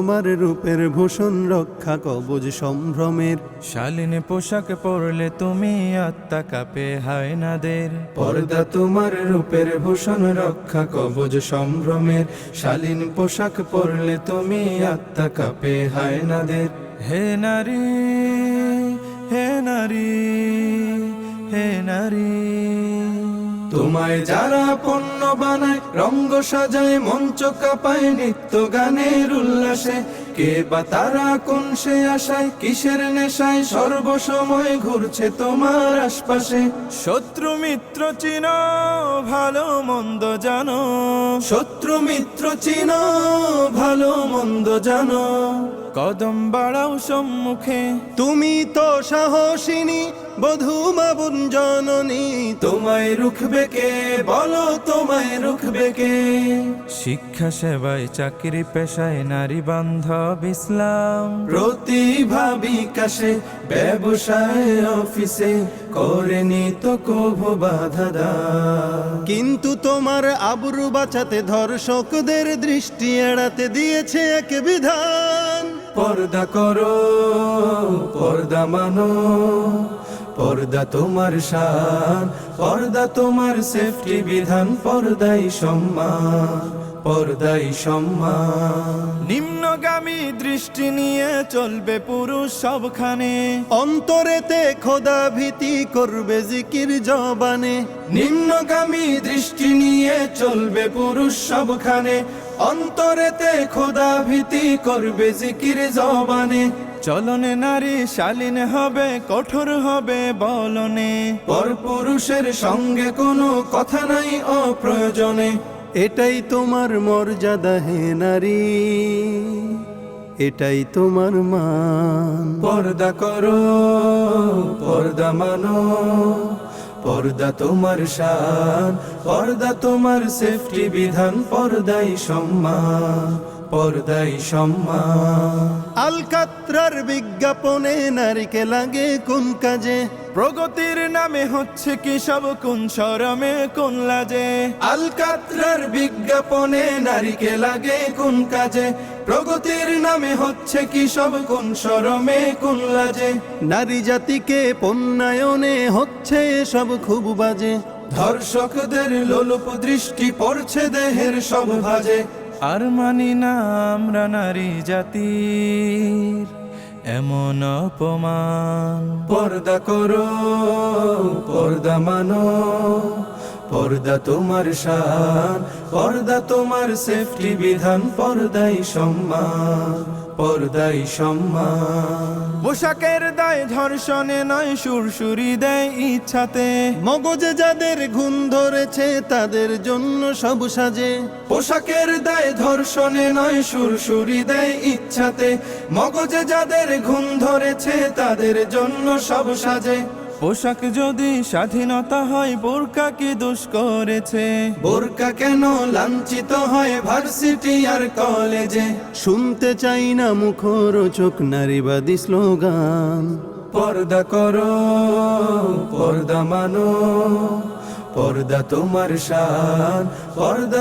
তোমার রূপের ভূষণ রক্ষা কবজ সম্ভ্রমের, শালীন পোশাক পরলে তুমি আত্মা কাঁপে হায়নাদের। পর্দা তোমার রূপের ভূষণ রক্ষা কবজ সম্ভ্রমের, শালীন পোশাক পরলে তুমি আত্মা কাঁপে হায়নাদের। হে নারী, হে নারী, হে নারী, তোমায় যারা পণ্য বানায়, রঙ্গ সাজায়, মঞ্চ কাঁপায়, নিত্য গানের উল্লাসে, কে বা তারা কোন সে আশায়, কিসের নেশায় সর্বসময় ঘুরছে তোমার আশপাশে। শত্রু মিত্র চিনো, ভালো মন্দ জানো, শত্রু মিত্র চিনো, ভালো মন্দ জানো, কদম বাড়াও সম্মুখে। তুমি তো সাহসিনী বধূ মাবুন জননী, তোমায় রুখবে কে, বলো তোমায় রুখবে কে। শিক্ষা সেবায় চাকরি পেশায় নারী বান্ধব ইসলাম, প্রতিভা বিকাশে ব্যবসায় অফিসে করেনি তো কভু বাধা দাও। কিন্তু তোমার আবরু বাঁচাতে ধর্ষকদের দৃষ্টি এড়াতে দিয়েছে এক বিধান। পর্দা করো, পর্দা মানো, পর্দা তোমার শান, পর্দা তোমার সেফটি বিধান, পর্দাই সম্মান, পর্দাই সম্মান। নিম্নগামী দৃষ্টি নিয়ে চলবে পুরুষ সবখানে, অন্তরেতে খোদা ভীতি করবে জিকির জবানে। নিম্নগামী দৃষ্টি নিয়ে চলবে পুরুষ সবখানে, অন্তরেতে খোদা ভীতি করবে জিকির জবানে। চলনে নারী শালীন হবে, কঠোর হবে বলনে, পরপুরুষের সঙ্গে কোনো কথা নাই অপ্রয়োজনে। এটাই তোমার মর্যাদা হে নারী, এটাই তোমার মান। পর্দা করো, পর্দা মানো, পর্দা তোমার শান, পর্দা তোমার সেফটি বিধান, পর্দাই সম্মান, পর্দাই সম্মান। আলকাত্রার বিজ্ঞাপনে নারীকে লাগে কোন কাজে, প্রগতির নামে হচ্ছে কি সব কোন শরমে কোন লাজে। আলকাত্রার বিজ্ঞাপনে নারীকে লাগে কোন কাজে, প্রগতির নামে হচ্ছে কি সব কোন শরমে কোন লাজে। নারী জাতিকে পণ্যায়নে হচ্ছে সব খুব বাজে, ধর্ষকদের লোলুপ দৃষ্টি পড়ছে দেহের সব ভাজে। আর মানি না আমরা নারী জাতির এমন অপমান। পর্দা করো, পর্দা মানো, পর্দা তোমার শান, পর্দা তোমার সেফটি বিধান, পর্দাই সম্মান, পর্দাই সম্মান। পোশাকের দায় ধর্ষণে নয়, সুরসুরি দেয় ইচ্ছাতে। মগজে যাদের ঘুম ধরেছে তাদের জন্য সব সাজে, পোশাকের দায় ধর্ষণে নয়, সুরসুরি দেয় ইচ্ছাতে। মগজে যাদের ঘুম ধরেছে তাদের জন্য সব সাজে। পোশাক যদি স্বাধীনতা হয়, বোরকা কি দোষ করেছে? বোরকা কেন লাঞ্ছিত হয় ভার্সিটি আর কলেজে? শুনতে চাই না মুখরোচক নারীবাদী স্লোগান। পর্দা করো, পর্দা মানো, পর্দা তোমার শান, পর্দা